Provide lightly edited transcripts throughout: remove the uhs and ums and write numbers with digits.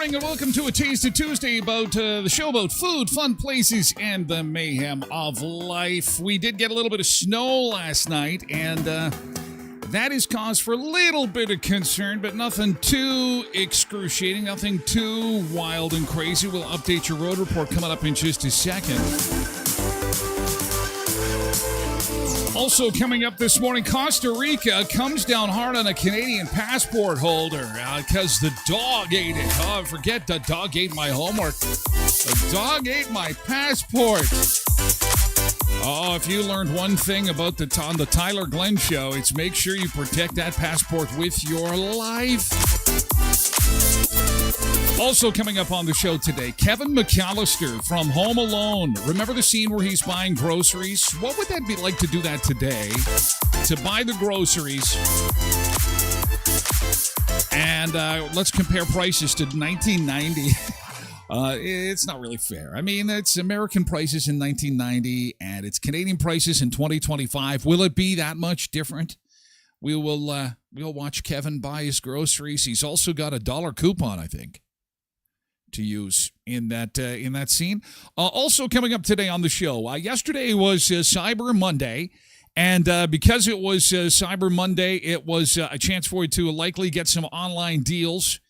And welcome to A Taste of Tuesday, about the show about food, fun places, and the mayhem of life. We did get a little bit of snow last night, and that is cause for a little bit of concern, but nothing too excruciating, nothing too wild and crazy. We'll update your road report coming up in just a second. Also coming up this morning, Costa Rica comes down hard on a Canadian passport holder because the dog ate it. Oh, forget the dog ate my homework. The dog ate my passport. Oh, if you learned one thing about on the Tyler Glen show, it's make sure you protect that passport with your life. Also coming up on the show today, Kevin McAllister from Home Alone. Remember the scene where he's buying groceries? What would that be like to do that today? To buy the groceries. And let's compare prices to 1990. It's not really fair. I mean, it's American prices in 1990 and it's Canadian prices in 2025. Will it be that much different? We'll watch Kevin buy his groceries. He's also got $1 coupon, I think, to use in that scene. Also coming up today on the show, yesterday was Cyber Monday, and because it was Cyber Monday, it was a chance for you to likely get some online deals.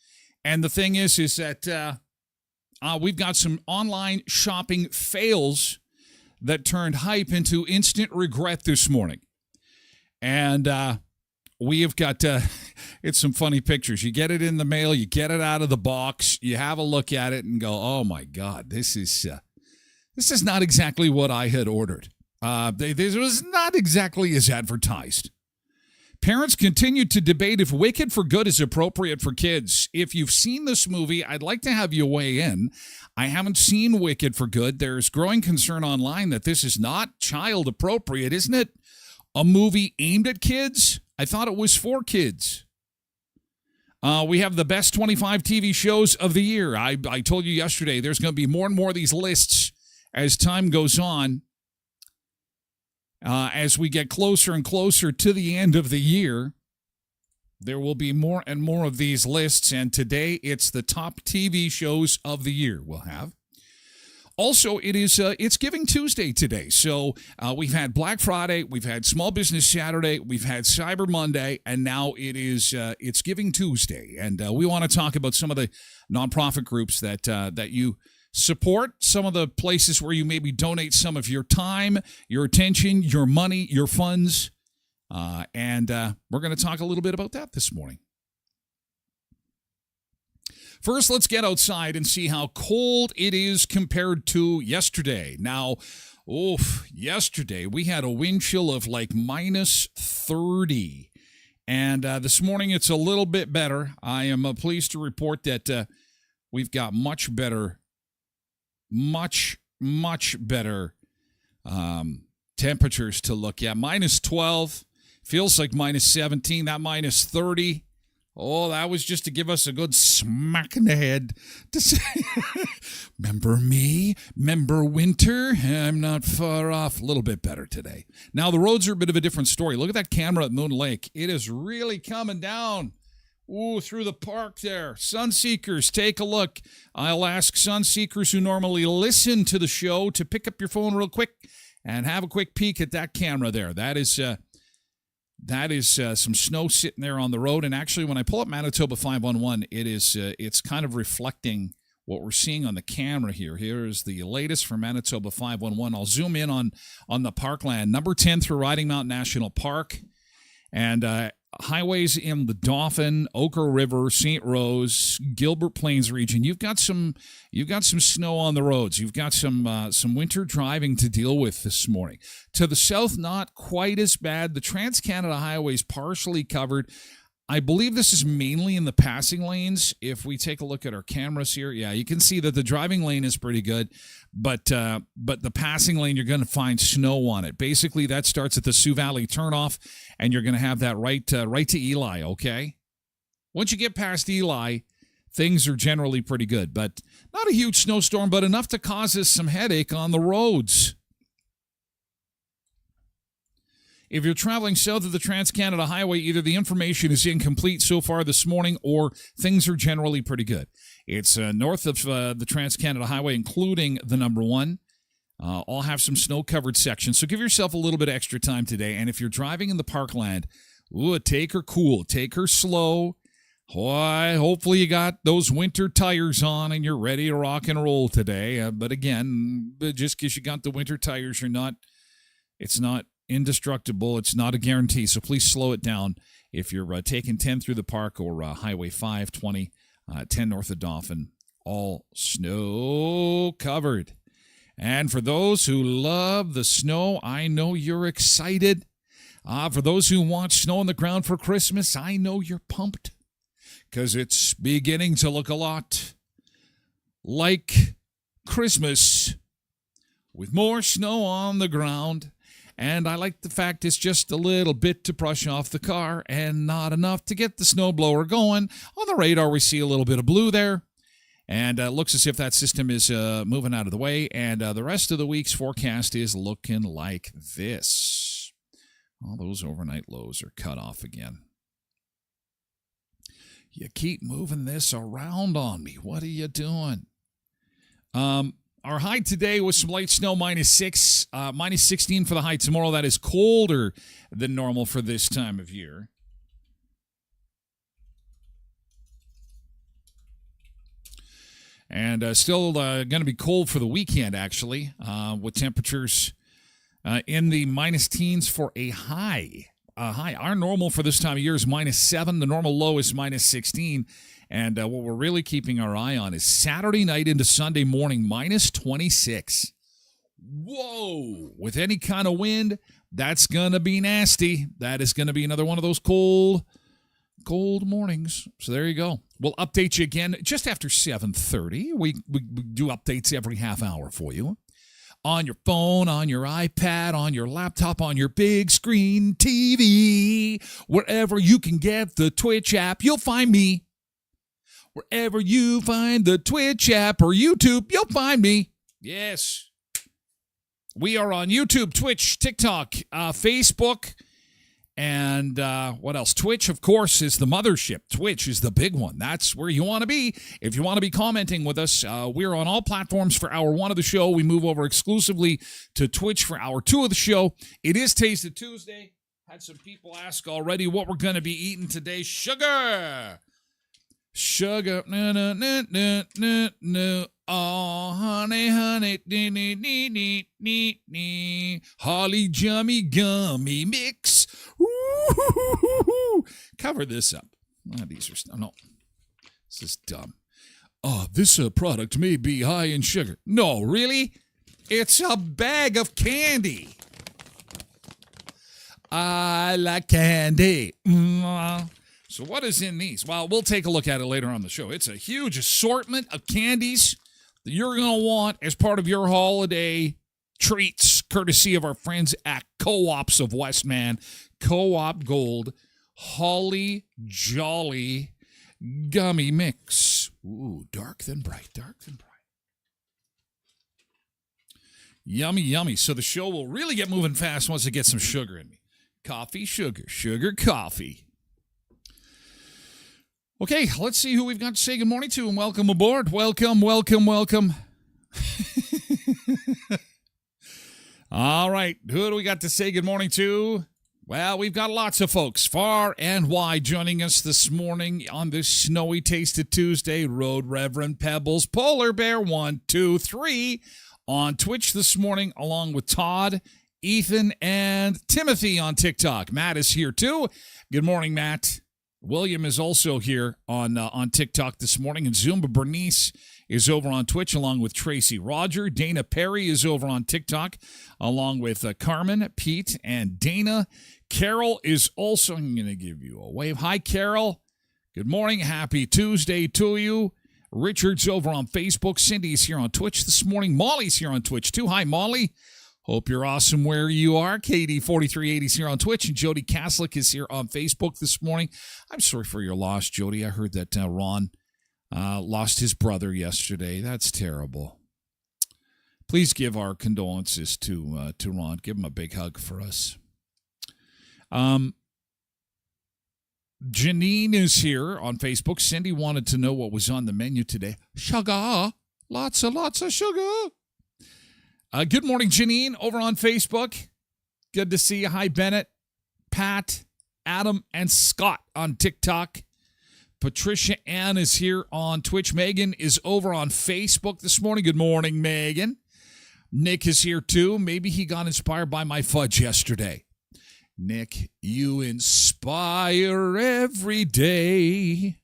And the thing is that we've got some online shopping fails that turned hype into instant regret this morning. And we have got, it's some funny pictures. You get it in the mail, you get it out of the box, you have a look at it and go, oh my God, this is not exactly what I had ordered. This was not exactly as advertised. Parents continue to debate if Wicked for Good is appropriate for kids. If you've seen this movie, I'd like to have you weigh in. I haven't seen Wicked for Good. There's growing concern online that this is not child appropriate. Isn't it a movie aimed at kids? I thought it was for kids. We have the best 25 TV shows of the year. I told you yesterday there's going to be more and more of these lists as time goes on. As we get closer and closer to the end of the year, there will be more and more of these lists. And today it's the top TV shows of the year we'll have. Also, it's Giving Tuesday today. So we've had Black Friday, we've had Small Business Saturday, we've had Cyber Monday, and now it's Giving Tuesday. And we want to talk about some of the nonprofit groups that you support some of the places where you maybe donate some of your time, your attention, your money, your funds. And we're going to talk a little bit about that this morning. First, let's get outside and see how cold it is compared to yesterday. Now, yesterday we had a wind chill of like minus 30. And this morning it's a little bit better. I am pleased to report that we've got much better temperatures to look at. Minus 12. Feels like minus 17. That minus 30. Oh, that was just to give us a good smack in the head to say, remember me? Remember winter? I'm not far off. A little bit better today. Now, the roads are a bit of a different story. Look at that camera at Moon Lake. It is really coming down. Ooh, through the park there. Sunseekers, take a look. I'll ask Sunseekers who normally listen to the show to pick up your phone real quick and have a quick peek at that camera there. That is some snow sitting there on the road. And actually, when I pull up Manitoba 511, it's kind of reflecting what we're seeing on the camera here. Here is the latest for Manitoba 511. I'll zoom in on the parkland. Number 10 through Riding Mountain National Park. And highways in the Dauphin, Ochre River, St. Rose, Gilbert Plains region. You've got some snow on the roads. You've got some winter driving to deal with this morning. To the south, not quite as bad. The Trans-Canada Highway is partially covered. I believe this is mainly in the passing lanes. If we take a look at our cameras here, yeah, you can see that the driving lane is pretty good, but the passing lane, you're going to find snow on it. Basically, that starts at the Sioux Valley turnoff, and you're going to have that right to Eli, okay? Once you get past Eli, things are generally pretty good, but not a huge snowstorm, but enough to cause us some headache on the roads. If you're traveling south of the Trans-Canada Highway, either the information is incomplete so far this morning or things are generally pretty good. It's north of the Trans-Canada Highway, including the number 1. All have some snow-covered sections, so give yourself a little bit of extra time today. And if you're driving in the parkland, take her cool, take her slow. Hopefully you got those winter tires on and you're ready to rock and roll today. But again, just because you got the winter tires, it's not indestructible. It's not a guarantee, so please slow it down if you're taking 10 through the park or Highway 520, 10 north of Dauphin, all snow covered. And for those who love the snow, I know you're excited. For those who want snow on the ground for Christmas, I know you're pumped because it's beginning to look a lot like Christmas with more snow on the ground. And I like the fact it's just a little bit to brush off the car and not enough to get the snowblower going. On the radar, we see a little bit of blue there. And it looks as if that system is moving out of the way. And the rest of the week's forecast is looking like this. All those overnight lows are cut off again. You keep moving this around on me. What are you doing? Our high today was some light snow, -6, -16 for the high tomorrow. That is colder than normal for this time of year. And still going to be cold for the weekend, actually, with temperatures in the minus teens for a high. Our normal for this time of year is -7. The normal low is -16. And what we're really keeping our eye on is Saturday night into Sunday morning, -26. Whoa! With any kind of wind, that's going to be nasty. That is going to be another one of those cold mornings. So there you go. We'll update you again just after 7:30. We do updates every half hour for you. On your phone, on your iPad, on your laptop, on your big screen TV, wherever you can get the Twitch app, you'll find me. Wherever you find the Twitch app or YouTube, you'll find me. Yes. We are on YouTube, Twitch, TikTok, Facebook, and what else? Twitch, of course, is the mothership. Twitch is the big one. That's where you want to be. If you want to be commenting with us, we're on all platforms for hour 1 of the show. We move over exclusively to Twitch for hour 2 of the show. It is Taste It Tuesday. Had some people ask already what we're going to be eating today. Sugar. Sugar, no, no, no, no, no, no. Oh, honey, honey, nee, nee, nee, nee, nee, nee. Holly Jummy Gummy Mix. Ooh, cover this up. Oh, these are, no, this is dumb. Oh, this product may be high in sugar. No, really? It's a bag of candy. I like candy. So what is in these? Well, we'll take a look at it later on the show. It's a huge assortment of candies that you're going to want as part of your holiday treats, courtesy of our friends at Co-ops of Westman. Co-op Gold Holly Jolly Gummy Mix. Ooh, dark then bright, dark then bright. Yummy, yummy. So the show will really get moving fast once it gets some sugar in me. Coffee, sugar, sugar, coffee. Okay, let's see who we've got to say good morning to and welcome aboard. Welcome, welcome, welcome. All right, who do we got to say good morning to? Well, we've got lots of folks far and wide joining us this morning on this snowy Tasted Tuesday. Road Reverend Pebbles, Polar Bear 123 on Twitch this morning, along with Todd, Ethan, and Timothy on TikTok. Matt is here too. Good morning, Matt. William is also here on TikTok this morning, and Zumba Bernice is over on Twitch along with Tracy Roger. Dana Perry is over on TikTok along with Carmen, Pete, and Dana. Carol is also, I'm going to give you a wave. Hi, Carol. Good morning. Happy Tuesday to you. Richard's over on Facebook. Cindy's here on Twitch this morning. Molly's here on Twitch too. Hi, Molly. Hope you're awesome where you are. Katie4380 is here on Twitch, and Jody Kaslik is here on Facebook this morning. I'm sorry for your loss, Jody. I heard that Ron lost his brother yesterday. That's terrible. Please give our condolences to Ron. Give him a big hug for us. Janine is here on Facebook. Cindy wanted to know what was on the menu today. Sugar. Lots of sugar. Good morning, Janine, over on Facebook. Good to see you. Hi, Bennett, Pat, Adam, and Scott on TikTok. Patricia Ann is here on Twitch. Megan is over on Facebook this morning. Good morning, Megan. Nick is here, too. Maybe he got inspired by my fudge yesterday. Nick, you inspire every day.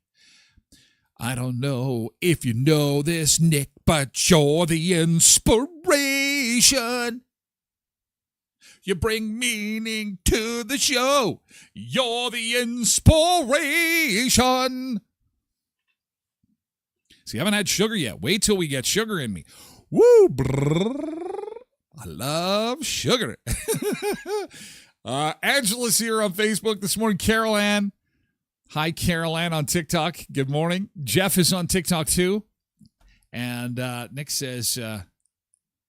I don't know if you know this, Nick, but you're the inspiration. You bring meaning to the show. You're the inspiration. See, I haven't had sugar yet. Wait till we get sugar in me. Woo! Brrr. I love sugar. Angela's here on Facebook this morning. Carol Ann. Hi, Carol Ann on TikTok. Good morning. Jeff is on TikTok too. And Nick says,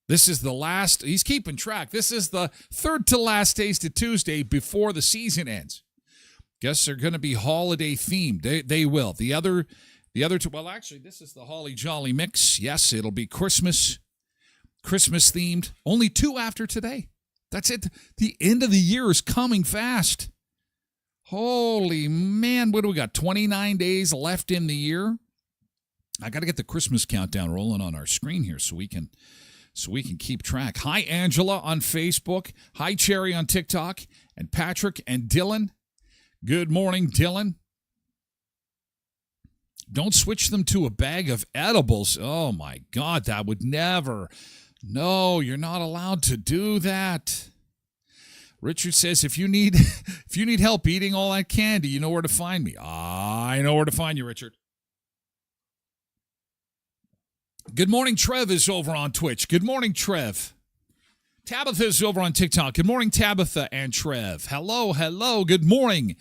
this is the last, he's keeping track. This is the third to last Tasted Tuesday before the season ends. Guess they're going to be holiday themed. They will. The other two, well, actually, this is the Holly Jolly Mix. Yes, it'll be Christmas themed. Only 2 after today. That's it. The end of the year is coming fast. Holy man, what do we got? 29 days left in the year. I got to get the Christmas countdown rolling on our screen here so we can keep track. Hi, Angela on Facebook. Hi, Cherry on TikTok. And Patrick and Dylan. Good morning, Dylan. Don't switch them to a bag of edibles. Oh, my God, that would never. No, you're not allowed to do that. Richard says, if you need help eating all that candy, you know where to find me. I know where to find you, Richard. Good morning, Trev is over on Twitch. Good morning, Trev. Tabitha is over on TikTok. Good morning, Tabitha and Trev. Hello. Good morning.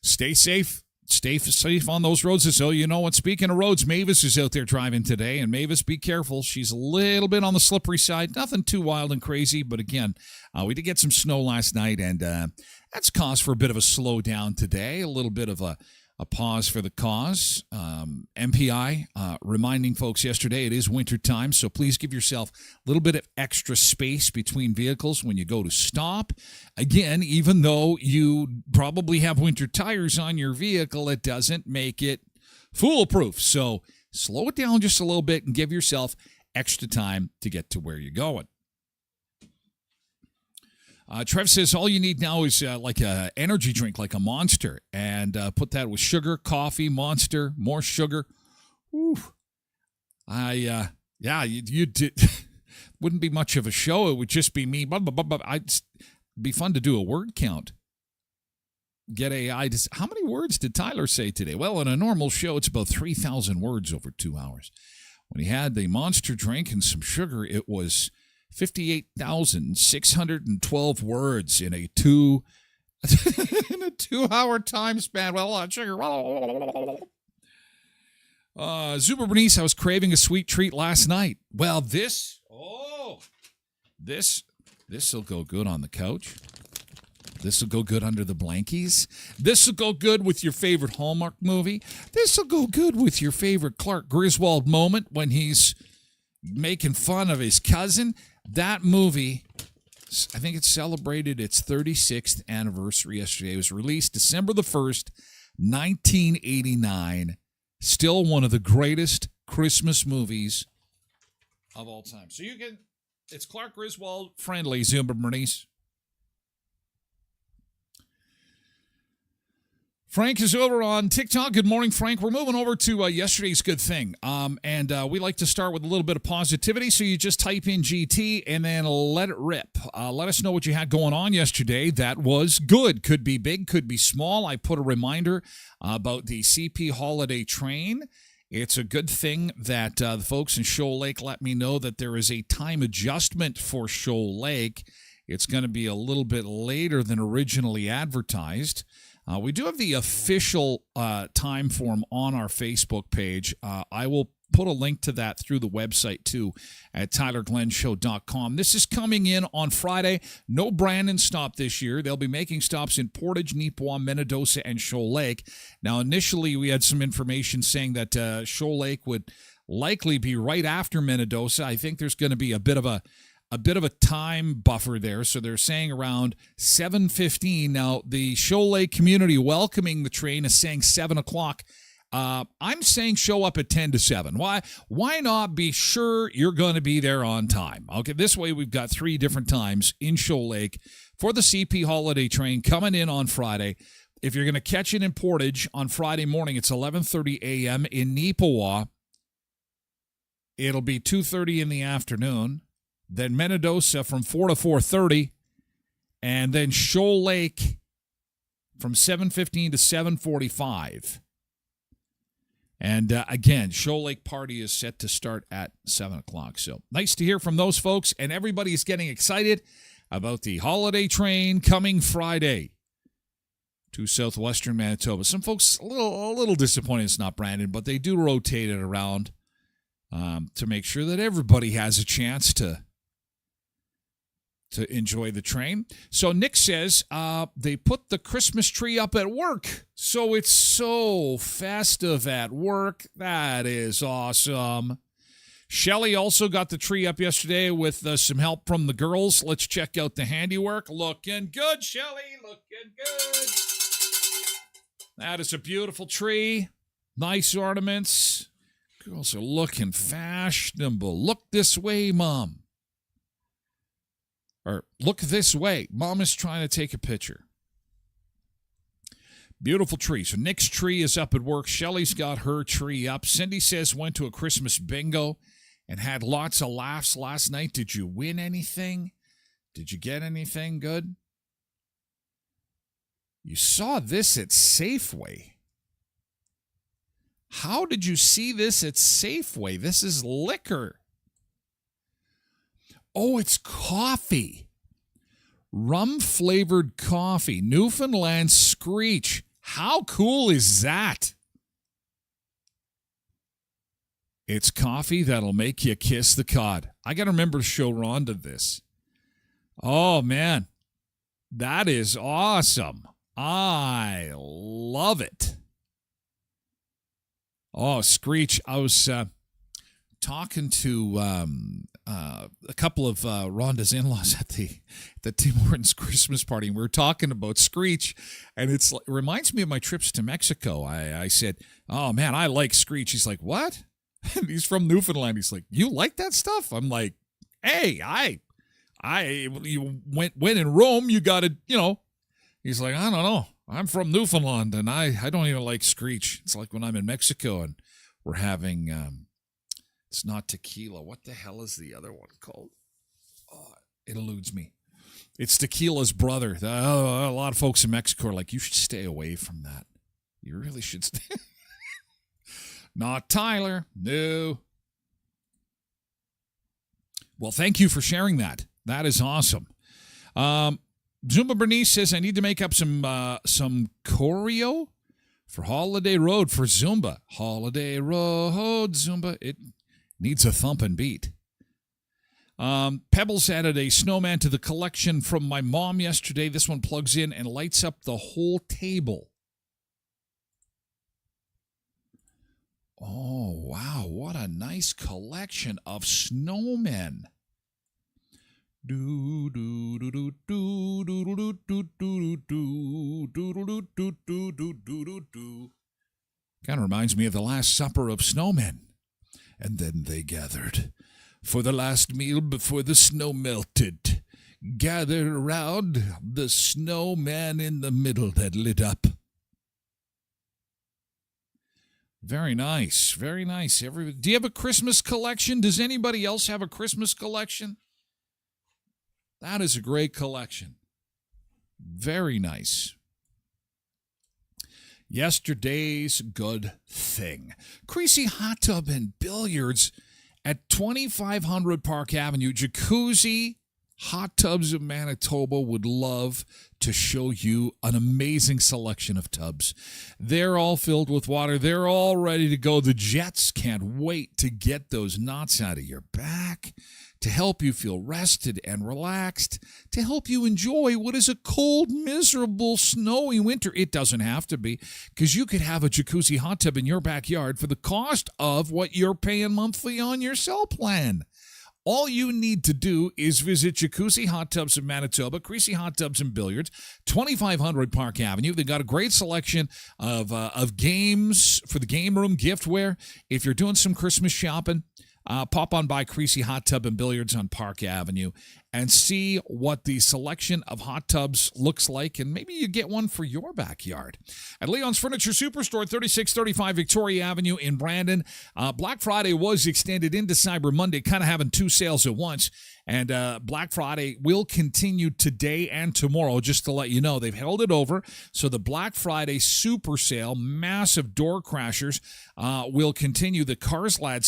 Stay safe. Stay safe on those roads. So you know what? Speaking of roads, Mavis is out there driving today. And Mavis, be careful. She's a little bit on the slippery side. Nothing too wild and crazy. But again, we did get some snow last night. And that's caused for a bit of a slowdown today. A little bit of a pause for the cause. MPI reminding folks yesterday it is winter time, so please give yourself a little bit of extra space between vehicles when you go to stop. Again, even though you probably have winter tires on your vehicle, it doesn't make it foolproof. So slow it down just a little bit and give yourself extra time to get to where you're going. Trev says all you need now is like a energy drink, like a Monster, and put that with sugar, coffee, Monster, more sugar. Whew. You did. Wouldn't be much of a show. It would just be me. It'd be fun to do a word count. Get AI to. How many words did Tyler say today? Well, in a normal show, it's about 3,000 words over 2 hours. When he had the Monster drink and some sugar, it was 58,612 words in a 2 hour time span. Well, sugar. Zuba Bernice, I was craving a sweet treat last night. Well, this will go good on the couch. This will go good under the blankies. This will go good with your favorite Hallmark movie. This will go good with your favorite Clark Griswold moment when he's making fun of his cousin. That movie, I think it celebrated its 36th anniversary yesterday. It was released December the 1st, 1989. Still one of the greatest Christmas movies of all time. So it's Clark Griswold friendly, Zumba Bernice. Frank is over on TikTok. Good morning, Frank. We're moving over to yesterday's good thing. And we like to start with a little bit of positivity. So you just type in GT and then let it rip. Let us know what you had going on yesterday. That was good. Could be big, could be small. I put a reminder about the CP holiday train. It's a good thing that the folks in Shoal Lake let me know that there is a time adjustment for Shoal Lake. It's going to be a little bit later than originally advertised. We do have the official time form on our Facebook page. I will put a link to that through the website, too, at tylerglenshow.com. This is coming in on Friday. No Brandon stop this year. They'll be making stops in Portage, Neepawa, Minnedosa, and Shoal Lake. Now, initially, we had some information saying that Shoal Lake would likely be right after Minnedosa. I think there's going to be a bit of a time buffer there, so they're saying around 7:15. Now, the Shoal Lake community welcoming the train is saying 7 o'clock. I'm saying show up at 10 to 7. Why not be sure you're going to be there on time? Okay, this way we've got 3 different times in Shoal Lake for the CP holiday train coming in on Friday. If you're going to catch it in Portage on Friday morning, it's 11:30 a.m. In Neepawa, it'll be 2:30 in the afternoon. Then Minnedosa from 4 to 4:30, and then Shoal Lake from 7:15 to 7:45. And again, Shoal Lake party is set to start at 7 o'clock. So nice to hear from those folks, and everybody's getting excited about the holiday train coming Friday to southwestern Manitoba. Some folks a little disappointed it's not Brandon, but they do rotate it around to make sure that everybody has a chance to enjoy the train. So Nick says they put the Christmas tree up at work, so it's so festive at work. That is awesome. Shelly also got the tree up yesterday with some help from the girls. Let's check out the handiwork. Looking good, Shelly. Looking good. That is a beautiful tree. Nice ornaments. Girls are looking fashionable. Look this way, Mom. Or look this way. Mom is trying to take a picture. Beautiful tree. So Nick's tree is up at work. Shelly's got her tree up. Cindy says went to a Christmas bingo and had lots of laughs last night. Did you win anything? Did you get anything good? You saw this at Safeway. How did you see this at Safeway? This is liquor. Oh, it's coffee. Rum-flavored coffee. Newfoundland Screech. How cool is that? It's coffee that'll make you kiss the cod. I got to remember to show Rhonda this. Oh, man. That is awesome. I love it. Oh, Screech. I was talking to a couple of Rhonda's in-laws at the Tim Hortons Christmas party. And we were talking about Screech, and it reminds me of my trips to Mexico. I said, "Oh man, I like Screech." He's like, "What?" And he's from Newfoundland. He's like, "You like that stuff?" I'm like, "Hey, you went in Rome. You got to, you know." He's like, "I don't know. I'm from Newfoundland, and I don't even like Screech. It's like when I'm in Mexico and we're having." It's not tequila. What the hell is the other one called? Oh, it eludes me. It's tequila's brother. A lot of folks in Mexico are like, you should stay away from that. You really should stay. Not Tyler. No. Well, thank you for sharing that. That is awesome. Zumba Bernice says, I need to make up some choreo for Holiday Road for Zumba. Holiday Road, Zumba. It needs a thumping beat. Pebbles added a snowman to the collection from my mom yesterday. This one plugs in and lights up the whole table. Oh, wow. What a nice collection of snowmen. Do do do do do do do do do do do do do do do. Kind of reminds me of the Last Supper of snowmen. And then they gathered for the last meal before the snow melted. Gathered around the snowman in the middle that lit up. Very nice. Very nice. Do you have a Christmas collection? Does anybody else have a Christmas collection? That is a great collection. Very nice. Yesterday's good thing. Creasy Hot Tub and Billiards at 2500 Park Avenue. Jacuzzi Hot Tubs of Manitoba would love to show you an amazing selection of tubs. They're all filled with water. They're all ready to go. The Jets can't wait to get those knots out of your back, to help you feel rested and relaxed, to help you enjoy what is a cold, miserable, snowy winter. It doesn't have to be, because you could have a jacuzzi hot tub in your backyard for the cost of what you're paying monthly on your cell plan. All you need to do is visit Jacuzzi Hot Tubs of Manitoba, Creasy Hot Tubs and Billiards, 2500 Park Avenue. They've got a great selection of games for the game room, giftware. If you're doing some Christmas shopping, pop on by Creasy Hot Tub and Billiards on Park Avenue and see what the selection of hot tubs looks like, and maybe you get one for your backyard. At Leon's Furniture Superstore, 3635 Victoria Avenue in Brandon, Black Friday was extended into Cyber Monday, kind of having two sales at once, and Black Friday will continue today and tomorrow, just to let you know. They've held it over, so the Black Friday super sale, massive door crashers, will continue. The Carslad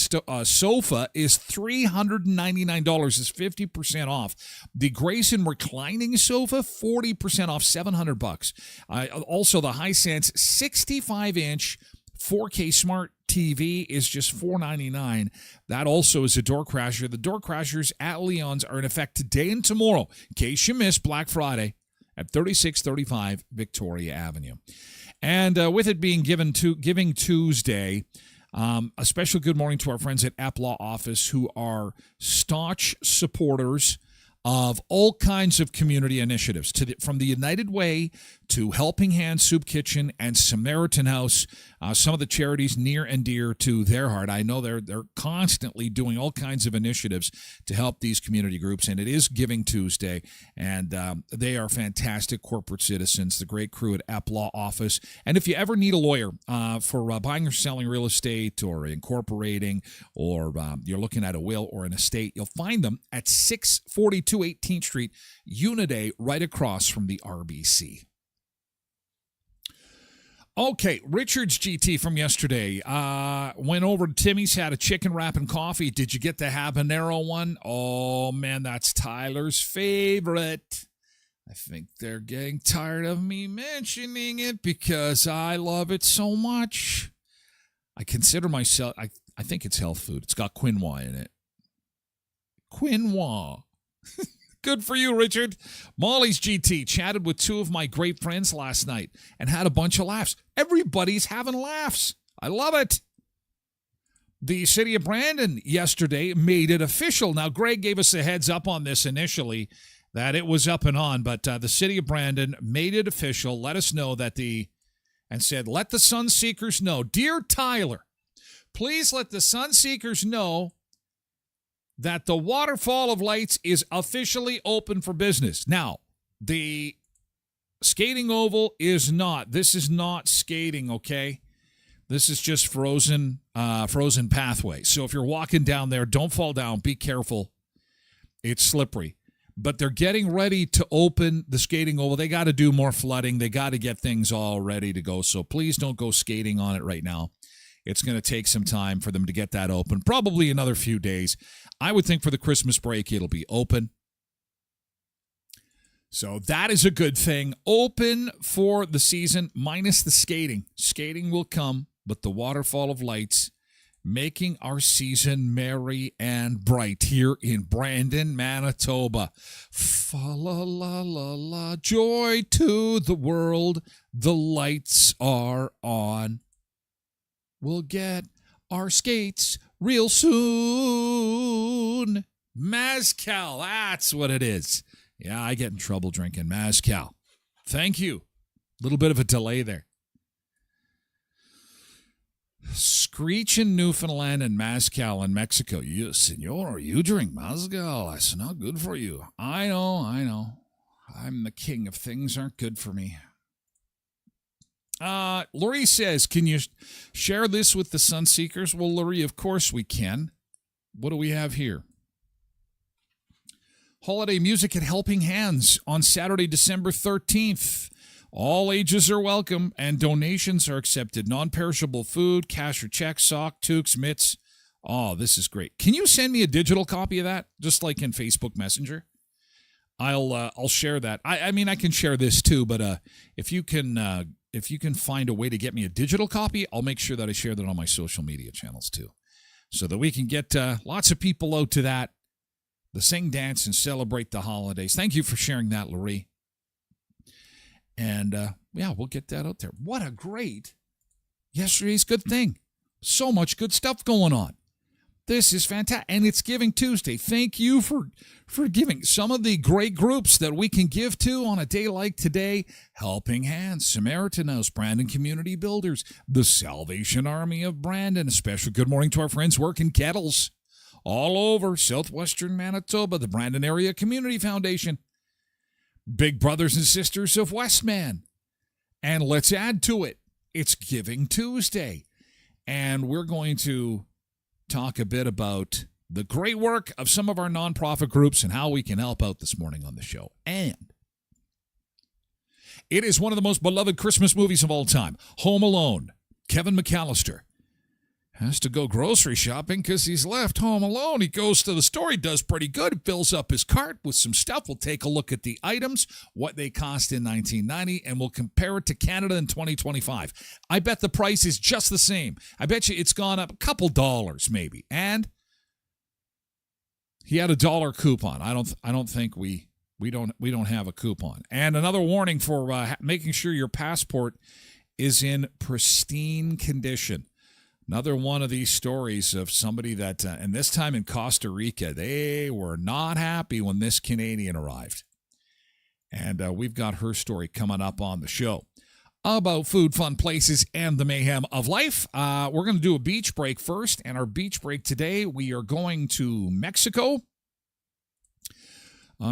sofa is $399, is 50% off. The Grayson reclining sofa, 40% off, $700. Also, the Hisense 65-inch 4K smart TV is just $499. That also is a door crasher. The door crashers at Leon's are in effect today and tomorrow, in case you missed Black Friday, at 3635 Victoria Avenue. And with it being Giving Tuesday, a special good morning to our friends at App Law Office, who are staunch supporters of all kinds of community initiatives, from the United Way to Helping Hands Soup Kitchen and Samaritan House, some of the charities near and dear to their heart. I know they're constantly doing all kinds of initiatives to help these community groups, and it is Giving Tuesday, and they are fantastic corporate citizens, the great crew at App Law Office. And if you ever need a lawyer for buying or selling real estate or incorporating, or you're looking at a will or an estate, you'll find them at 642 18th Street, Unit A, right across from the RBC. Okay, Richard's GT from yesterday. Went over to Timmy's, had a chicken wrap and coffee. Did you get the habanero one? Oh, man, that's Tyler's favorite. I think they're getting tired of me mentioning it because I love it so much. I consider myself, I think it's health food. It's got quinoa in it. Quinoa. Good for you, Richard. Molly's GT chatted with two of my great friends last night and had a bunch of laughs. Everybody's having laughs. I love it. The city of Brandon yesterday made it official. Now, Greg gave us a heads up on this initially that it was up and on, but the city of Brandon made it official. Let us know that and said, let the Sunseekers know. Dear Tyler, please let the Sunseekers know that the Waterfall of Lights is officially open for business. Now, the skating oval is not. This is not skating, okay? This is just frozen pathway. So if you're walking down there, don't fall down. Be careful. It's slippery. But they're getting ready to open the skating oval. They got to do more flooding. They got to get things all ready to go. So please don't go skating on it right now. It's going to take some time for them to get that open. Probably another few days. I would think for the Christmas break, it'll be open. So that is a good thing. Open for the season, minus the skating. Skating will come, but the Waterfall of Lights, making our season merry and bright here in Brandon, Manitoba. Fa la la la la, joy to the world. The lights are on. We'll get our skates real soon. Mezcal, that's what it is. Yeah, I get in trouble drinking Mezcal. Thank you. A little bit of a delay there. Screech in Newfoundland and Mezcal in Mexico. You, senor, you drink Mezcal. That's not good for you. I know. I'm the king of things aren't good for me. Laurie says, can you share this with the Sunseekers? Well, Laurie, of course we can. What do we have here? Holiday music at Helping Hands on Saturday, December 13th. All ages are welcome and donations are accepted. Non-perishable food, cash or check, sock, toques, mitts. Oh, this is great. Can you send me a digital copy of that? Just like in Facebook Messenger? I'll share that. I mean, I can share this too, but if you can find a way to get me a digital copy, I'll make sure that I share that on my social media channels too, so that we can get lots of people out to that. The sing, dance, and celebrate the holidays. Thank you for sharing that, Laurie. And, we'll get that out there. What a great yesterday's good thing. So much good stuff going on. This is fantastic. And it's Giving Tuesday. Thank you for giving. Some of the great groups that we can give to on a day like today: Helping Hands, Samaritan House, Brandon Community Builders, the Salvation Army of Brandon. A special good morning to our friends working kettles all over southwestern Manitoba, the Brandon Area Community Foundation, Big Brothers and Sisters of Westman. And let's add to it, it's Giving Tuesday. And we're going to talk a bit about the great work of some of our nonprofit groups and how we can help out this morning on the show. And it is one of the most beloved Christmas movies of all time, Home Alone. Kevin McAllister has to go grocery shopping because he's left home alone. He goes to the store. He does pretty good. Fills up his cart with some stuff. We'll take a look at the items, what they cost in 1990, and we'll compare it to Canada in 2025. I bet the price is just the same. I bet you it's gone up a couple dollars maybe. And he had a dollar coupon. I don't think we don't have a coupon. And another warning for making sure your passport is in pristine condition. Another one of these stories of somebody that, and this time in Costa Rica, they were not happy when this Canadian arrived. And we've got her story coming up on the show about food, fun places, and the mayhem of life. We're going to do a beach break first. And our beach break today, we are going to Mexico.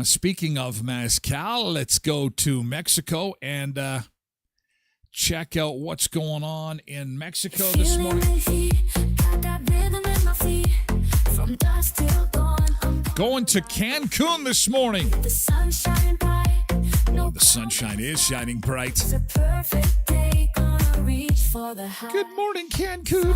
Speaking of mezcal, let's go to Mexico and check out what's going on in Mexico this morning. Going to Cancun this morning. Oh, the sunshine is shining bright. Good morning, Cancun.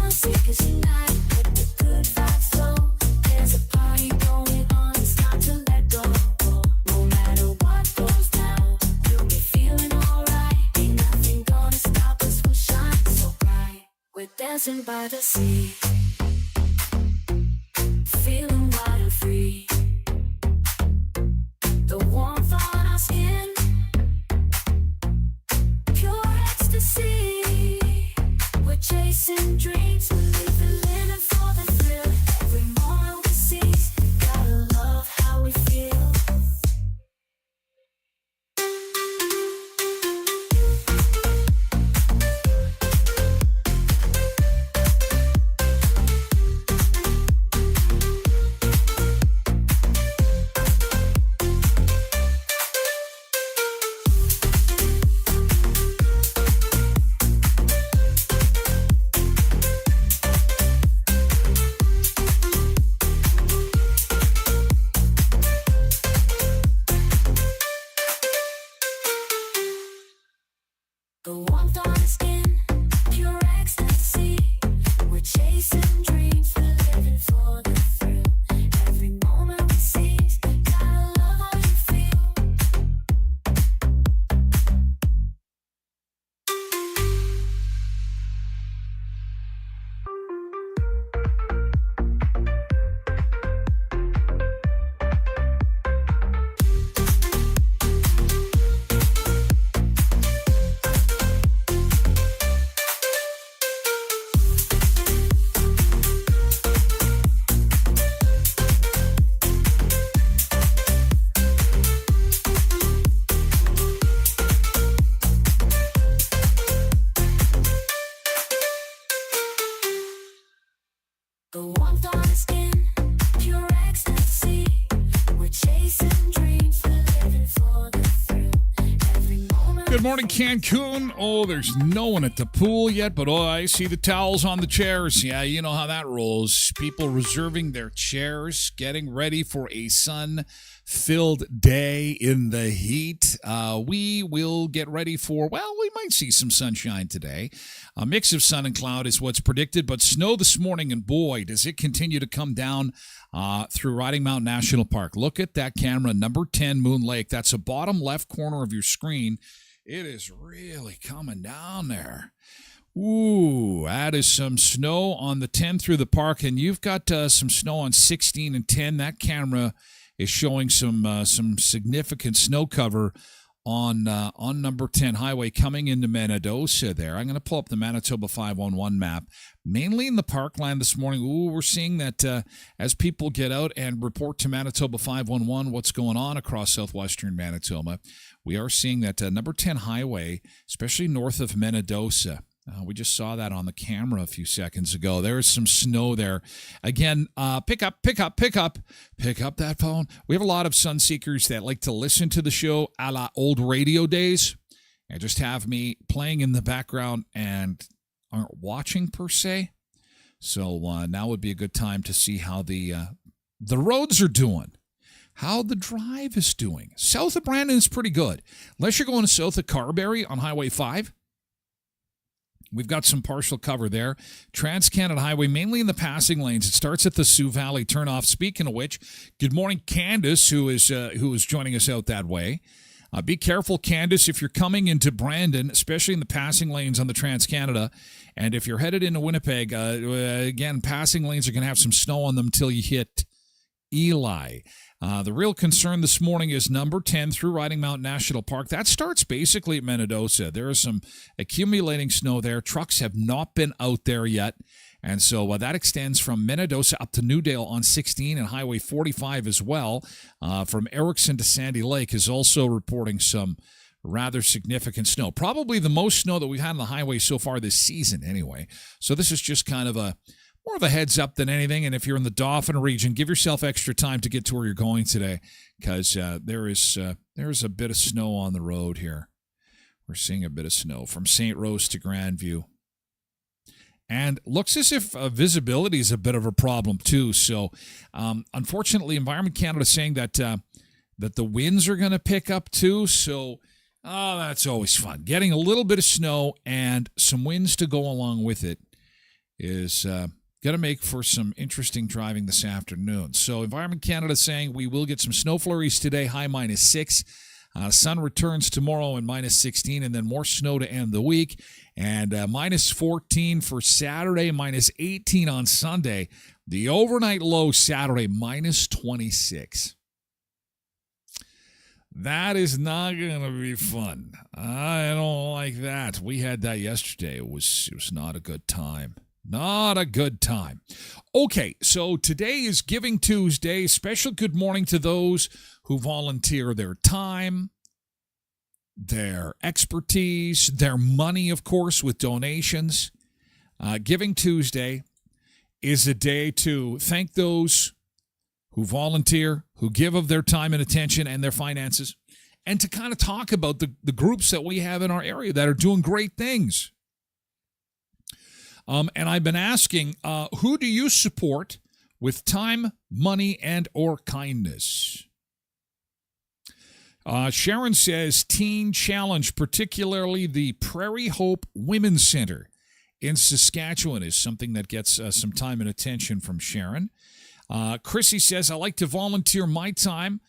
We're dancing by the sea, feeling wild and free. The warmth on our skin, pure ecstasy. We're chasing dreams, we're living for the The warmth on his skin, pure ecstasy. We're chasing dreams, we're living for the thrill. Every moment we seize, gotta love how you feel. The warmth on his skin, pure ecstasy. We're chasing dreams, we're living for the thrill. Every moment. Good morning, Cancun. Oh, there's no one at the pool yet, but oh, I see the towels on the chairs. Yeah, you know how that rolls. People reserving their chairs, getting ready for a sun-filled day in the heat. We will get ready for, well, we might see some sunshine today. A mix of sun and cloud is what's predicted, but snow this morning, and boy, does it continue to come down through Riding Mountain National Park. Look at that camera, number 10 Moon Lake. That's the bottom left corner of your screen. It is really coming down there. Ooh, that is some snow on the 10 through the park, and you've got some snow on 16 and 10. That camera is showing some significant snow cover on number 10 highway coming into Manitoba there. I'm going to pull up the Manitoba 511 map, mainly in the parkland this morning. Ooh, we're seeing that as people get out and report to Manitoba 511 what's going on across southwestern Manitoba, we are seeing that number 10 highway, especially north of Manitoba. We just saw that on the camera a few seconds ago. There's some snow there. Again, pick up that phone. We have a lot of sun seekers that like to listen to the show a la old radio days and just have me playing in the background and aren't watching per se. So now would be a good time to see how the roads are doing, how the drive is doing. South of Brandon is pretty good. Unless you're going south of Carberry on Highway 5. We've got some partial cover there. Trans-Canada Highway, mainly in the passing lanes. It starts at the Sioux Valley turnoff. Speaking of which, good morning, Candace, who is joining us out that way. Be careful, Candace, if you're coming into Brandon, especially in the passing lanes on the Trans-Canada. And if you're headed into Winnipeg, again, passing lanes are going to have some snow on them until you hit Eli. The real concern this morning is number 10 through Riding Mountain National Park. That starts basically at Manitoba. There is some accumulating snow there. Trucks have not been out there yet. And so that extends from Manitoba up to Newdale on 16 and Highway 45 as well. From Erickson to Sandy Lake is also reporting some rather significant snow. Probably the most snow that we've had on the highway so far this season anyway. So this is just kind of more of a heads up than anything. And if you're in the Dauphin region, give yourself extra time to get to where you're going today, because there is a bit of snow on the road here. We're seeing a bit of snow from St. Rose to Grandview. And looks as if visibility is a bit of a problem too. So unfortunately, Environment Canada is saying that the winds are going to pick up too. So that's always fun. Getting a little bit of snow and some winds to go along with it is going to make for some interesting driving this afternoon. So Environment Canada is saying we will get some snow flurries today, high -6. Sun returns tomorrow and -16, and then more snow to end the week. And -14 for Saturday, -18 on Sunday. The overnight low Saturday, -26. That is not going to be fun. I don't like that. We had that yesterday. It was not a good time. Not a good time. Okay, so today is Giving Tuesday. Special good morning to those who volunteer their time, their expertise, their money, of course, with donations. Giving Tuesday is a day to thank those who volunteer, who give of their time and attention and their finances, and to kind of talk about the groups that we have in our area that are doing great things. And I've been asking, who do you support with time, money, and or kindness? Sharon says Teen Challenge, particularly the Prairie Hope Women's Center in Saskatchewan, is something that gets some time and attention from Sharon. Chrissy says, I like to volunteer my time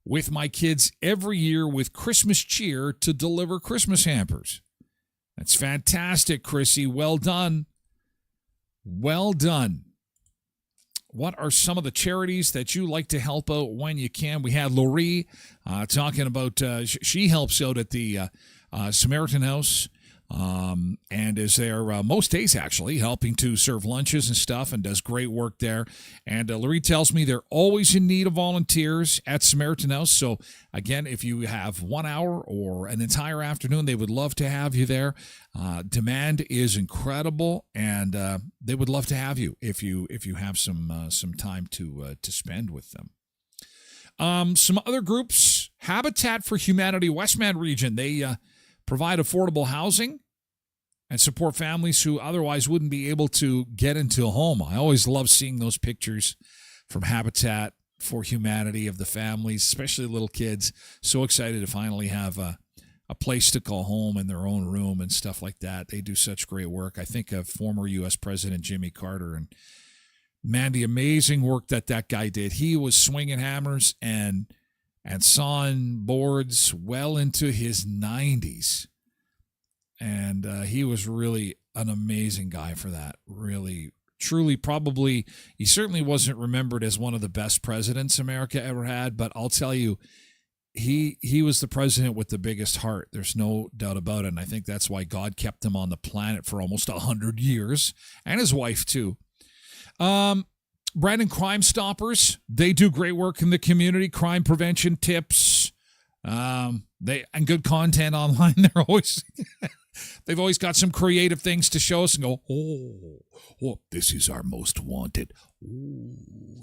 with my kids every year with Christmas Cheer to deliver Christmas hampers. That's fantastic, Chrissy. Well done. Well done. What are some of the charities that you like to help out when you can? We had Laurie talking about, she helps out at the Samaritan House and is there most days, actually, helping to serve lunches and stuff and does great work there. And Laurie tells me they're always in need of volunteers at Samaritan House. So, again, if you have 1 hour or an entire afternoon, they would love to have you there. Demand is incredible, and they would love to have you if you have some time to spend with them. Some other groups, Habitat for Humanity, Westman region, they provide affordable housing and support families who otherwise wouldn't be able to get into a home. I always love seeing those pictures from Habitat for Humanity of the families, especially little kids, so excited to finally have a place to call home in their own room and stuff like that. They do such great work. I think of former U.S. President Jimmy Carter, and man, the amazing work that guy did. He was swinging hammers and sawing boards well into his 90s. And he was really an amazing guy for that. Really, truly, probably, he certainly wasn't remembered as one of the best presidents America ever had, but I'll tell you, he was the president with the biggest heart. There's no doubt about it. And I think that's why God kept him on the planet for almost 100 years, and his wife, too. Brandon Crime Stoppers, they do great work in the community, crime prevention tips, and good content online. They've always got some creative things to show us and go, oh, this is our most wanted. Oh,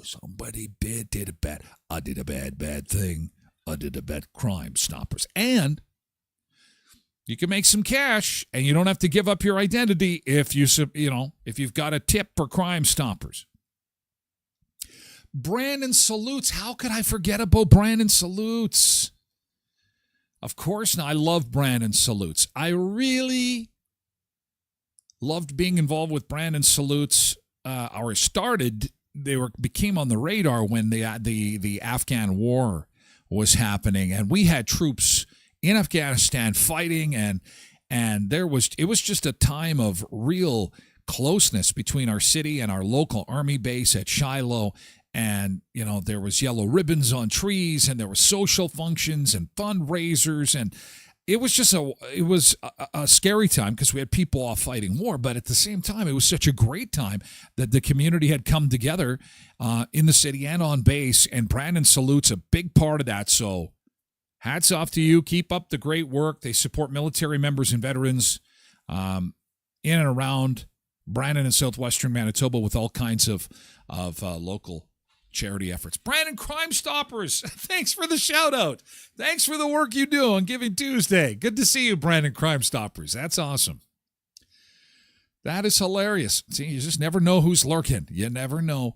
somebody did a bad. I did a bad thing. I did a bad. Crime Stoppers. And you can make some cash, and you don't have to give up your identity if you've got a tip for Crime Stoppers. Brandon Salutes. How could I forget about Brandon Salutes? Of course, now I love Brandon Salutes. I really loved being involved with Brandon Salutes. Became on the radar when the Afghan war was happening, and we had troops in Afghanistan fighting, and it was just a time of real closeness between our city and our local army base at Shiloh. And, there was yellow ribbons on trees, and there were social functions and fundraisers. And it was just a scary time because we had people off fighting war. But at the same time, it was such a great time that the community had come together in the city and on base. And Brandon Salutes a big part of that. So hats off to you. Keep up the great work. They support military members and veterans in and around Brandon and southwestern Manitoba with all kinds of local charity efforts. Brandon Crime Stoppers, thanks for the shout out. Thanks for the work you do on Giving Tuesday. Good to see you, Brandon Crime Stoppers. That's awesome. That is hilarious. See, you just never know who's lurking. You never know.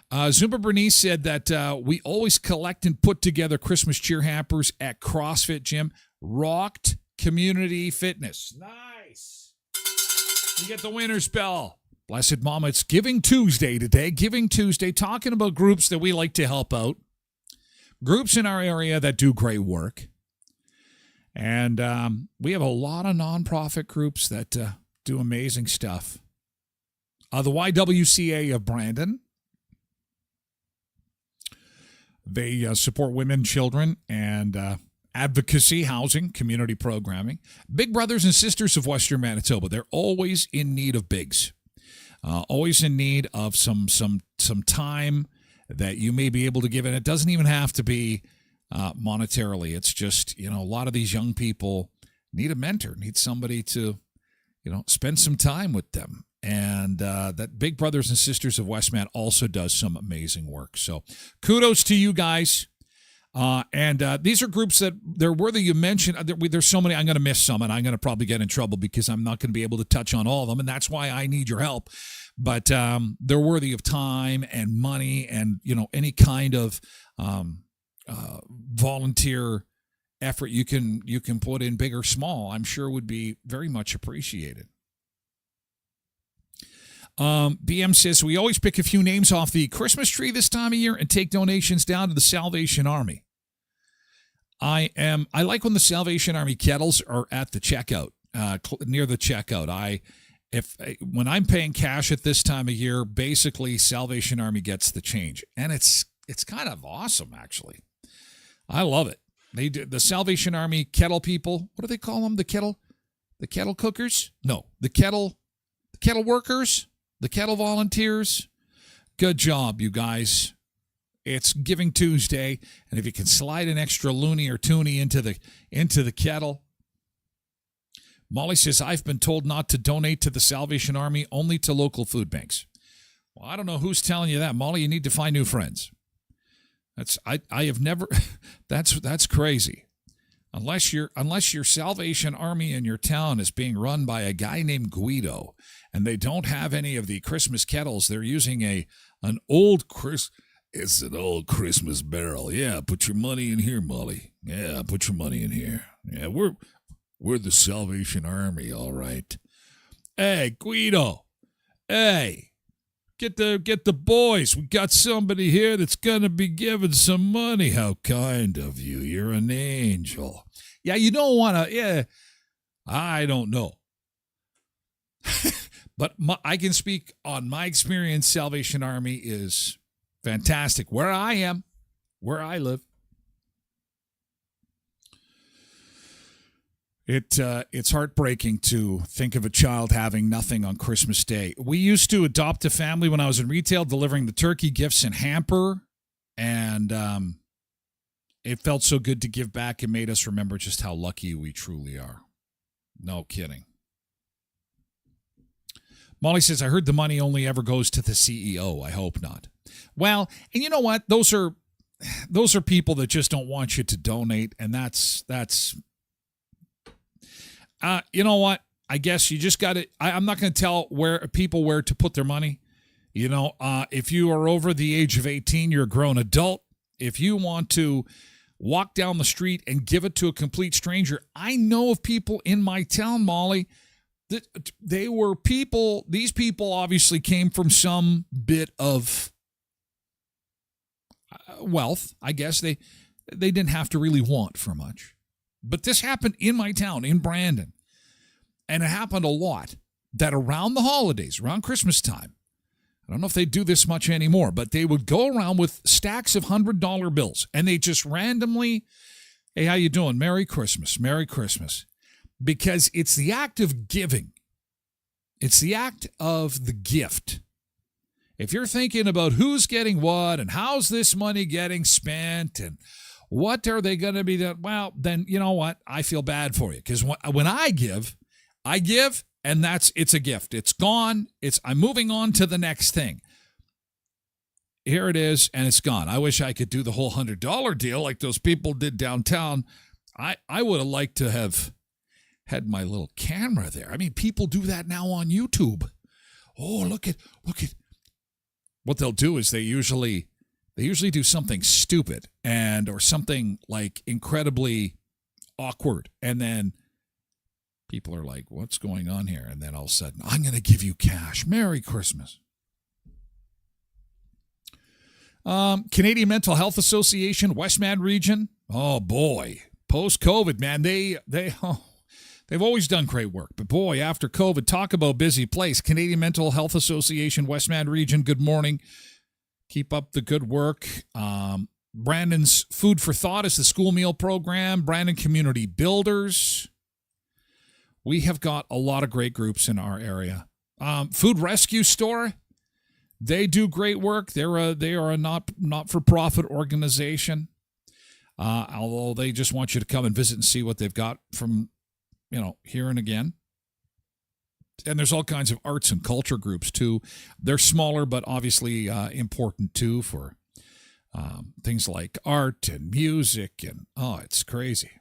Zumba Bernice said that we always collect and put together Christmas cheer hampers at CrossFit Gym. Rocked Community Fitness. Nice. You get the winner's bell. Blessed Mama, it's Giving Tuesday today. Giving Tuesday, talking about groups that we like to help out. Groups in our area that do great work. And we have a lot of nonprofit groups that do amazing stuff. The YWCA of Brandon. They support women, children, and advocacy, housing, community programming. Big Brothers and Sisters of Western Manitoba. They're always in need of bigs. Always in need of some time that you may be able to give. And it doesn't even have to be monetarily. It's just, a lot of these young people need a mentor, need somebody to, spend some time with them. And that Big Brothers and Sisters of Westman also does some amazing work. So kudos to you guys. And these are groups that they're worthy. You mentioned there's so many. I'm going to miss some, and I'm going to probably get in trouble because I'm not going to be able to touch on all of them, and that's why I need your help. But they're worthy of time and money and any kind of volunteer effort you can put in, big or small, I'm sure would be very much appreciated. BM says, we always pick a few names off the Christmas tree this time of year and take donations down to the Salvation Army. I like when the Salvation Army kettles are at the checkout, near the checkout. When I'm paying cash at this time of year, basically Salvation Army gets the change, and it's kind of awesome, actually. I love it. They do the Salvation Army kettle people. What do they call them? The kettle cookers? No, the kettle workers, the kettle volunteers. Good job, you guys. It's Giving Tuesday, and if you can slide an extra loony or toonie into the kettle. Molly says, I've been told not to donate to the Salvation Army, only to local food banks. Well, I don't know who's telling you that, Molly. You need to find new friends. I have never. That's crazy. Unless your Salvation Army in your town is being run by a guy named Guido, and they don't have any of the Christmas kettles, they're using an old It's an old Christmas barrel. Yeah, put your money in here, Molly. Yeah, put your money in here. Yeah, we're the Salvation Army, all right. Hey, Guido. Hey, get the boys. We got somebody here that's gonna be giving some money. How kind of you. You're an angel. Yeah, you don't want to. Yeah, I don't know. But I can speak on my experience. Salvation Army is fantastic. Where I am, where I live. It's heartbreaking to think of a child having nothing on Christmas Day. We used to adopt a family when I was in retail, delivering the turkey, gifts, and hamper. And it felt so good to give back and made us remember just how lucky we truly are. No kidding. Molly says, I heard the money only ever goes to the CEO. I hope not. Well, and you know what? Those are people that just don't want you to donate, and that's you know what? I guess you just got to. I'm not going to tell people where to put their money. You know, if you are over the age of 18, you're a grown adult. If you want to walk down the street and give it to a complete stranger, I know of people in my town, Molly. They were people. These people obviously came from some bit of wealth. I guess they didn't have to really want for much. But this happened in my town, in Brandon. And it happened a lot, that around the holidays, around Christmas time, I don't know if they do this much anymore, but they would go around with stacks of $100 bills, and they just randomly, hey, how you doing? Merry Christmas, Merry Christmas. Because it's the act of giving. It's the act of the gift. If you're thinking about who's getting what and how's this money getting spent and what are they going to be doing, well, then you know what? I feel bad for you, because when I give, and it's a gift. It's gone. I'm moving on to the next thing. Here it is, and it's gone. I wish I could do the whole $100 deal like those people did downtown. I would have liked to have had my little camera there. I mean, people do that now on YouTube. Oh, look at. What they'll do is they usually do something stupid or something like incredibly awkward, and then people are like, what's going on here? And then all of a sudden, I'm going to give you cash. Merry Christmas. Canadian Mental Health Association, Westman region. Oh, boy. Post-COVID, man, they've always done great work. But, boy, after COVID, talk about busy place. Canadian Mental Health Association, Westman region, good morning. Keep up the good work. Brandon's Food for Thought is the school meal program. Brandon Community Builders. We have got a lot of great groups in our area. Food Rescue Store, they do great work. They are a not-for-profit organization. Although they just want you to come and visit and see what they've got from, here and again. And there's all kinds of arts and culture groups too. They're smaller, but obviously important too for things like art and music, and it's crazy.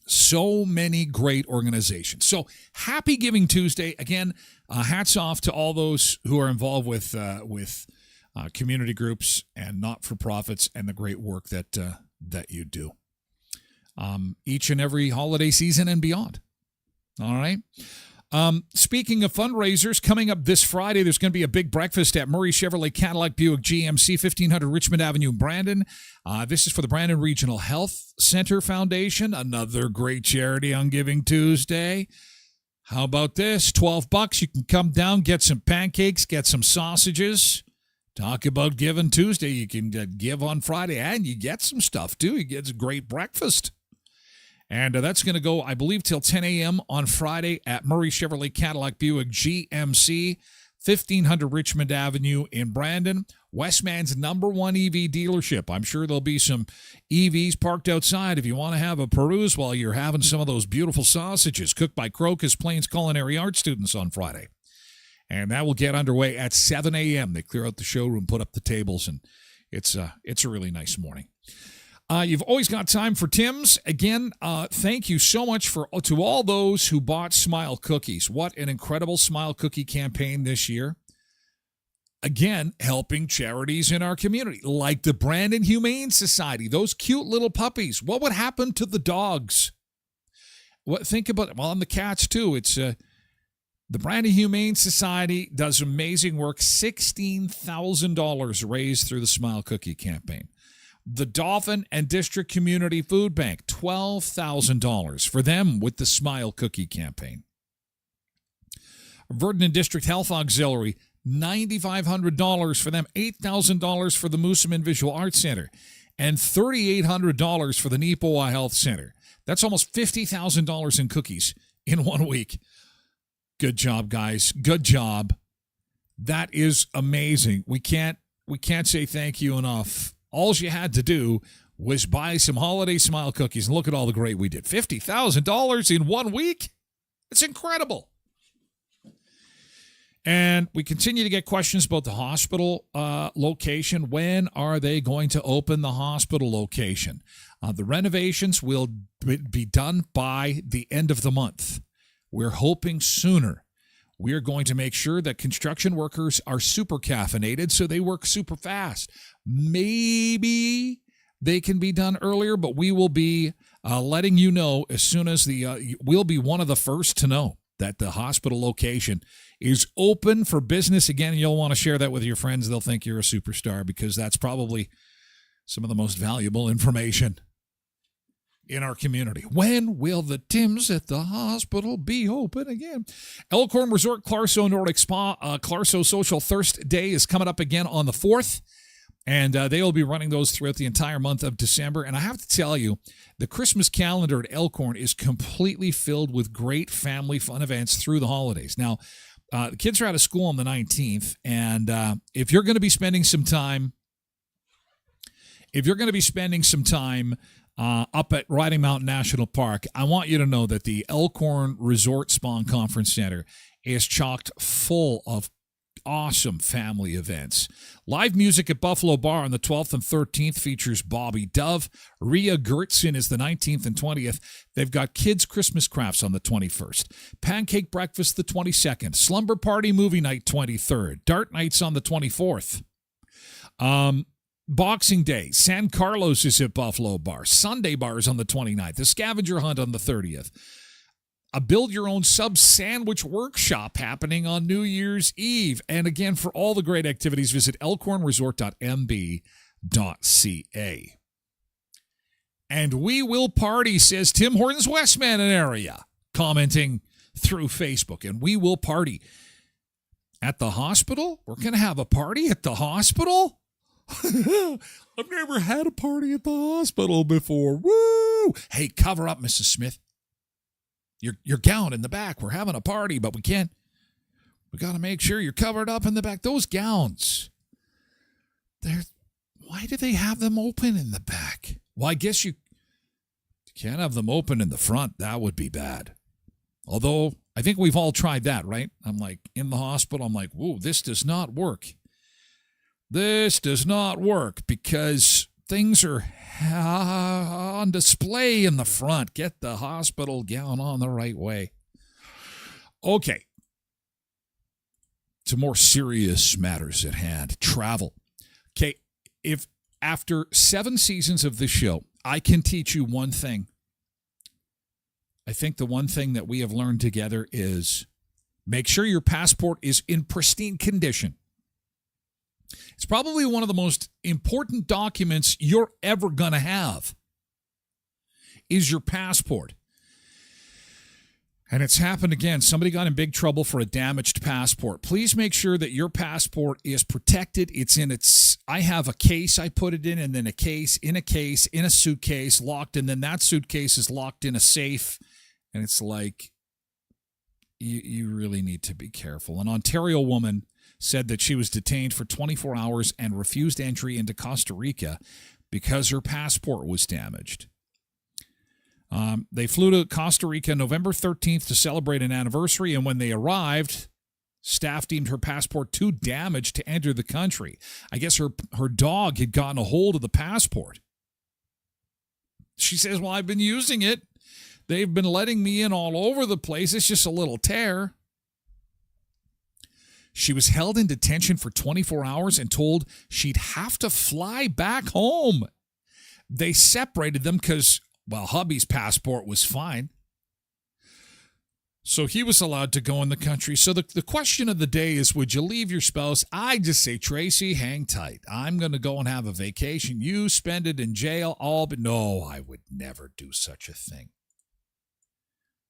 So many great organizations. So happy Giving Tuesday. Again, hats off to all those who are involved with community groups and not-for-profits and the great work that you do. each and every holiday season and beyond. All right. Speaking of fundraisers, coming up this Friday, there's going to be a big breakfast at Murray Chevrolet Cadillac Buick GMC, 1500 Richmond Avenue in Brandon. This is for the Brandon Regional Health Center Foundation, another great charity on Giving Tuesday. How about this? $12. You can come down, get some pancakes, get some sausages. Talk about Giving Tuesday. You can give on Friday, and you get some stuff, too. You get a great breakfast. And that's going to go, I believe, till 10 a.m. on Friday at Murray Chevrolet Cadillac Buick GMC, 1500 Richmond Avenue in Brandon. Westman's #1 EV dealership. I'm sure there'll be some EVs parked outside if you want to have a peruse while you're having some of those beautiful sausages cooked by Crocus Plains Culinary Arts students on Friday. And that will get underway at 7 a.m. They clear out the showroom, put up the tables, and it's a really nice morning. You've always got time for Tim's. Again, thank you so much to all those who bought Smile cookies. What an incredible Smile cookie campaign this year. Again, helping charities in our community, like the Brandon Humane Society, those cute little puppies. What would happen to the dogs? Think about it. Well, and the cats, too. It's the Brandon Humane Society does amazing work. $16,000 raised through the Smile Cookie campaign. The Dauphin and District Community Food Bank, $12,000 for them with the Smile Cookie campaign. Verdon and District Health Auxiliary, $9,500 for them, $8,000 for the Moosomin Visual Arts Center, and $3,800 for the Neepawa Health Center. That's almost $50,000 in cookies in 1 week. Good job, guys. Good job. That is amazing. We can't say thank you enough. All you had to do was buy some holiday Smile cookies, and look at all the great we did. $50,000 in 1 week? It's incredible. And we continue to get questions about the hospital location. When are they going to open the hospital location? The renovations will be done by the end of the month. We're hoping sooner. We're going to make sure that construction workers are super caffeinated so they work super fast. Maybe they can be done earlier, but we will be letting you know as soon as we'll be one of the first to know that the hospital location is open for business again. You'll want to share that with your friends. They'll think you're a superstar because that's probably some of the most valuable information in our community. When will the Tims at the hospital be open again? Elkhorn Resort Clarso Nordic Spa Clarso Social Thirst Day is coming up again on the 4th. And they will be running those throughout the entire month of December. And I have to tell you, the Christmas calendar at Elkhorn is completely filled with great family fun events through the holidays. Now, the kids are out of school on the 19th. And if you're going to be spending some time, up at Riding Mountain National Park, I want you to know that the Elkhorn Resort Spa and Conference Center is chocked full of awesome family events. Live music at Buffalo Bar on the 12th and 13th features Bobby Dove. Rhea Gertzen is the 19th and 20th. They've got kids' Christmas crafts on the 21st. Pancake breakfast the 22nd. Slumber party movie night 23rd. Dart nights on the 24th. Boxing Day, San Carlos is at Buffalo Bar. Sunday bars on the 29th. The scavenger hunt on the 30th. A build-your-own sub sandwich workshop happening on New Year's Eve. And again, for all the great activities, visit elkhornresort.mb.ca. And we will party, says Tim Hortons Westman area, commenting through Facebook. And we will party at the hospital? We're going to have a party at the hospital? I've never had a party at the hospital before. Woo! Hey, cover up, Mrs. Smith. Your gown in the back. We're having a party, but we got to make sure you're covered up in the back. Those gowns, why do they have them open in the back? Well, I guess you can't have them open in the front. That would be bad. Although, I think we've all tried that, right? I'm like, in the hospital, I'm like, whoa, this does not work. This does not work because things are on display in the front. Get the hospital gown on the right way. Okay. To more serious matters at hand. Travel. Okay. If after 7 seasons of this show, I can teach you one thing, I think the one thing that we have learned together is make sure your passport is in pristine condition. It's probably one of the most important documents you're ever going to have is your passport. And it's happened again. Somebody got in big trouble for a damaged passport. Please make sure that your passport is protected. I have a case I put it in, and then a case, in a suitcase, locked, and then that suitcase is locked in a safe. And it's like, you really need to be careful. An Ontario woman said that she was detained for 24 hours and refused entry into Costa Rica because her passport was damaged. They flew to Costa Rica November 13th to celebrate an anniversary, and when they arrived, staff deemed her passport too damaged to enter the country. I guess her dog had gotten a hold of the passport. She says, well, I've been using it. They've been letting me in all over the place. It's just a little tear. She was held in detention for 24 hours and told she'd have to fly back home. They separated them because, well, hubby's passport was fine. So he was allowed to go in the country. So the question of the day is, would you leave your spouse? I just say, Tracy, hang tight. I'm going to go and have a vacation. You spend it in jail. But no, I would never do such a thing.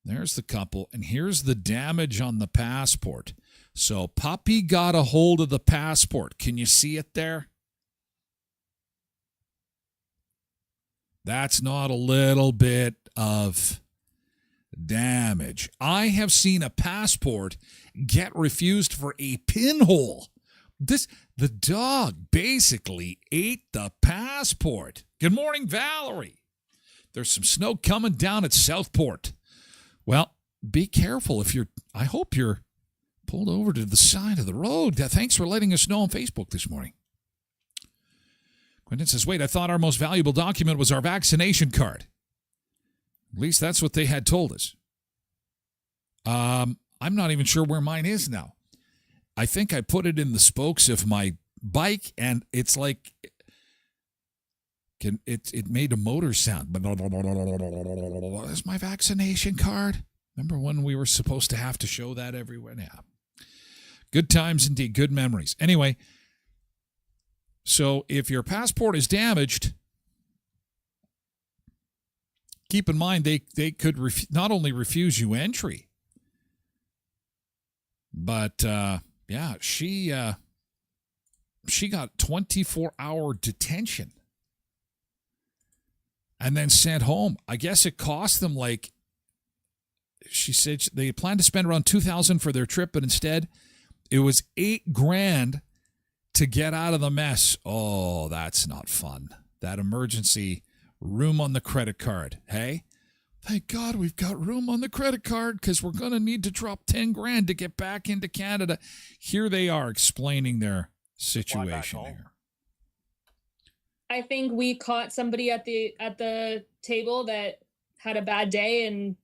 There's the couple, and here's the damage on the passport. So puppy got a hold of the passport. Can you see it there? That's not a little bit of damage. I have seen a passport get refused for a pinhole. The dog basically ate the passport. Good morning, Valerie. There's some snow coming down at Southport. Well, be careful I hope you're pulled over to the side of the road. Thanks for letting us know on Facebook this morning. Quentin says, wait, I thought our most valuable document was our vaccination card. At least that's what they had told us. I'm not even sure where mine is now. I think I put it in the spokes of my bike, and it's like it made a motor sound. That's my vaccination card. Remember when we were supposed to have to show that everywhere? Yeah. Good times indeed. Good memories. Anyway, so if your passport is damaged, keep in mind they could not only refuse you entry, but she got 24-hour detention and then sent home. I guess it cost them, like, she said they planned to spend around $2,000 for their trip, but instead it was $8,000 to get out of the mess. Oh, that's not fun. That emergency room on the credit card. Hey, thank God we've got room on the credit card because we're going to need to drop $10,000 to get back into Canada. Here they are explaining their situation here. I think we caught somebody at the table that had a bad day and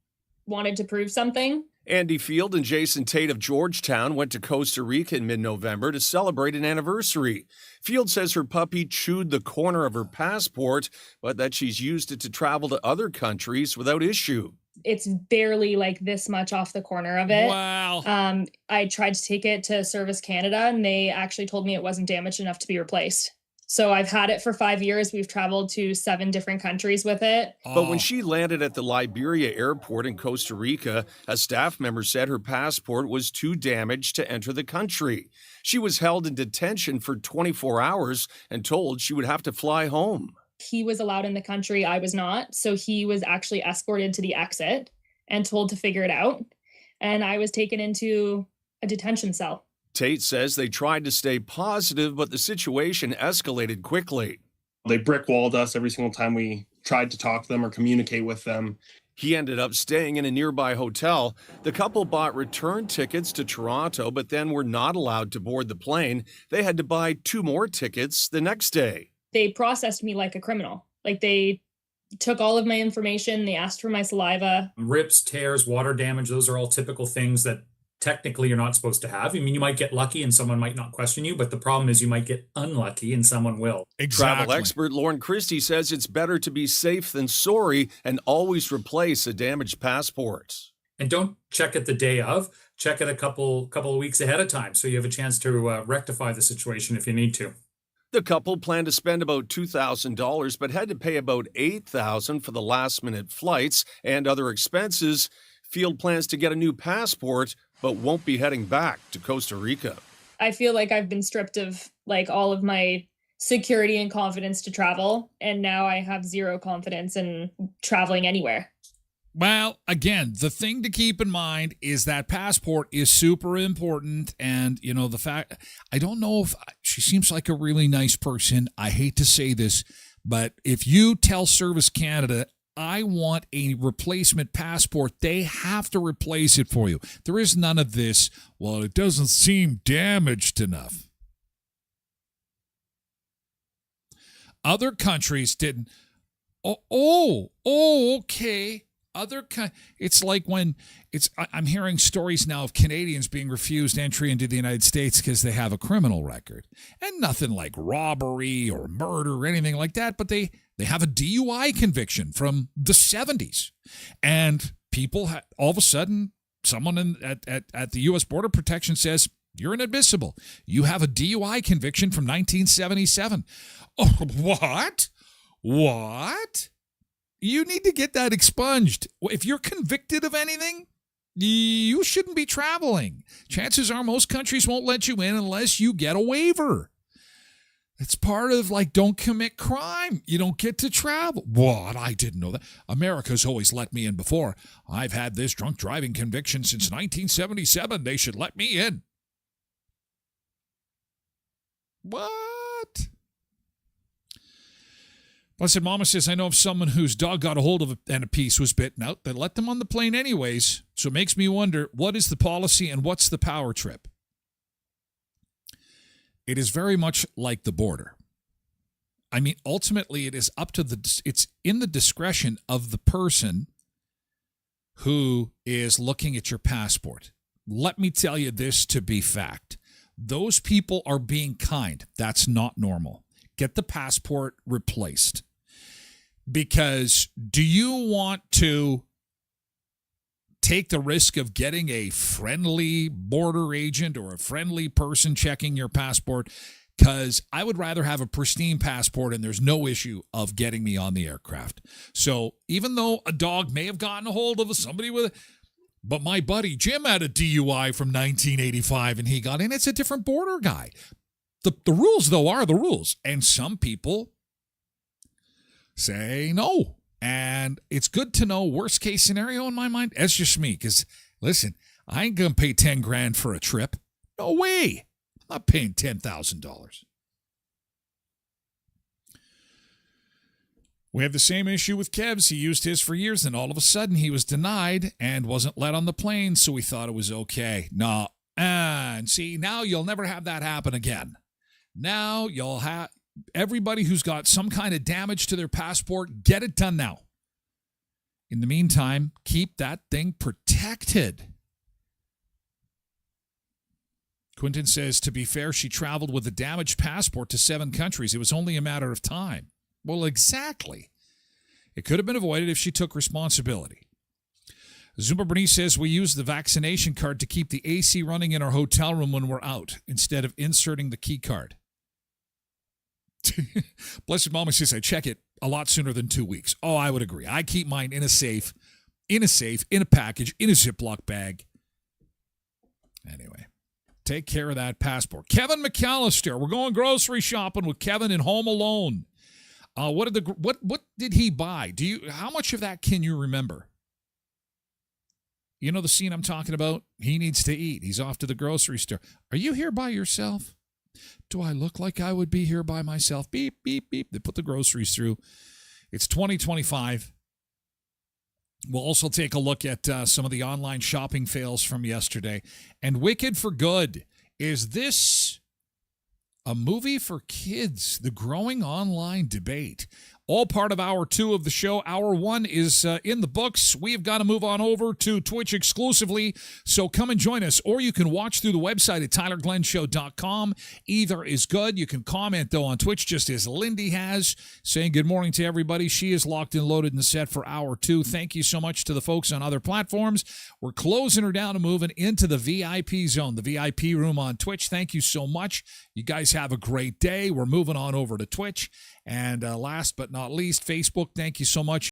wanted to prove something. Andy Field and Jason Tate of Georgetown went to Costa Rica in mid-November to celebrate an anniversary. Field says her puppy chewed the corner of her passport, but that she's used it to travel to other countries without issue. It's barely like this much off the corner of it. Wow. I tried to take it to Service Canada, and they actually told me it wasn't damaged enough to be replaced. So I've had it for 5 years. We've traveled to 7 different countries with it. But when she landed at the Liberia airport in Costa Rica, a staff member said her passport was too damaged to enter the country. She was held in detention for 24 hours and told she would have to fly home. He was allowed in the country. I was not. So he was actually escorted to the exit and told to figure it out. And I was taken into a detention cell. Tate says they tried to stay positive, but the situation escalated quickly. They brick-walled us every single time we tried to talk to them or communicate with them. He ended up staying in a nearby hotel. The couple bought return tickets to Toronto, but then were not allowed to board the plane. They had to buy 2 more tickets the next day. They processed me like a criminal. Like, they took all of my information. They asked for my saliva. Rips, tears, water damage, those are all typical things that technically you're not supposed to have. I mean, you might get lucky and someone might not question you, but the problem is you might get unlucky and someone will. Travel expert Lauren Christie says it's better to be safe than sorry and always replace a damaged passport. And don't check it the day of. Check it a couple of weeks ahead of time so you have a chance to rectify the situation if you need to. The couple planned to spend about $2,000 but had to pay about $8,000 for the last-minute flights and other expenses. Field plans to get a new passport but won't be heading back to Costa Rica. I feel like I've been stripped of like all of my security and confidence to travel, and now I have zero confidence in traveling anywhere. Well, again, the thing to keep in mind is that passport is super important. And, you know, the fact, I don't know if she seems like a really nice person. I hate to say this, but if you tell Service Canada, I want a replacement passport, they have to replace it for you. There is none of this, well, it doesn't seem damaged enough. Other countries didn't. Okay. It's like when I'm hearing stories now of Canadians being refused entry into the United States because they have a criminal record, and nothing like robbery or murder or anything like that, but they have a DUI conviction from the 70s, and people all of a sudden someone at the U.S. Border Protection says you're inadmissible. You have a DUI conviction from 1977. Oh, what? What? You need to get that expunged. If you're convicted of anything, you shouldn't be traveling. Chances are most countries won't let you in unless you get a waiver. It's part of like, don't commit crime. You don't get to travel. What? I didn't know that. America's always let me in before. I've had this drunk driving conviction since 1977. They should let me in. What? Blessed Mama says, I know of someone whose dog got a hold of and a piece was bitten out. They let them on the plane anyways. So it makes me wonder, what is the policy and what's the power trip? It is very much like the border. I mean, ultimately, it is up to it's in the discretion of the person who is looking at your passport. Let me tell you this to be fact. Those people are being kind. That's not normal. Get the passport replaced. Because do you want to take the risk of getting a friendly border agent or a friendly person checking your passport? Because I would rather have a pristine passport and there's no issue of getting me on the aircraft. So even though a dog may have gotten a hold of somebody but my buddy Jim had a DUI from 1985 and he got in. It's a different border guy. The rules, though, are the rules. And some people say no. And it's good to know worst case scenario in my mind. That's just me. Because, listen, I ain't going to pay $10,000 for a trip. No way. I'm not paying $10,000. We have the same issue with Kev's. He used his for years, and all of a sudden he was denied and wasn't let on the plane, so we thought it was okay. No. And see, now you'll never have that happen again. Now you'll have everybody who's got some kind of damage to their passport, get it done now. In the meantime, keep that thing protected. Quentin says, to be fair, she traveled with a damaged passport to 7 countries. It was only a matter of time. Well, exactly. It could have been avoided if she took responsibility. Zuma Bernice says we use the vaccination card to keep the AC running in our hotel room when we're out instead of inserting the key card. Blessed Mama says I check it a lot sooner than 2 weeks. Oh, I would agree. I keep mine in a safe, in a package, in a Ziploc bag. Anyway, take care of that passport. Kevin McAllister, we're going grocery shopping with Kevin in Home Alone. What did he buy? How much of that can you remember? You know the scene I'm talking about? He needs to eat. He's off to the grocery store. Are you here by yourself? Do I look like I would be here by myself? Beep, beep, beep. They put the groceries through. It's 2025. We'll also take a look at some of the online shopping fails from yesterday. And Wicked for Good. Is this a movie for kids? The growing online debate. All part of hour 2 of the show. Hour 1 is in the books. We've got to move on over to Twitch exclusively, so come and join us. Or you can watch through the website at tylerglenshow.com. Either is good. You can comment, though, on Twitch, just as Lindy has, saying good morning to everybody. She is locked and loaded and set for hour 2. Thank you so much to the folks on other platforms. We're closing her down and moving into the VIP zone, the VIP room on Twitch. Thank you so much. You guys have a great day. We're moving on over to Twitch. And last but not least, Facebook, thank you so much.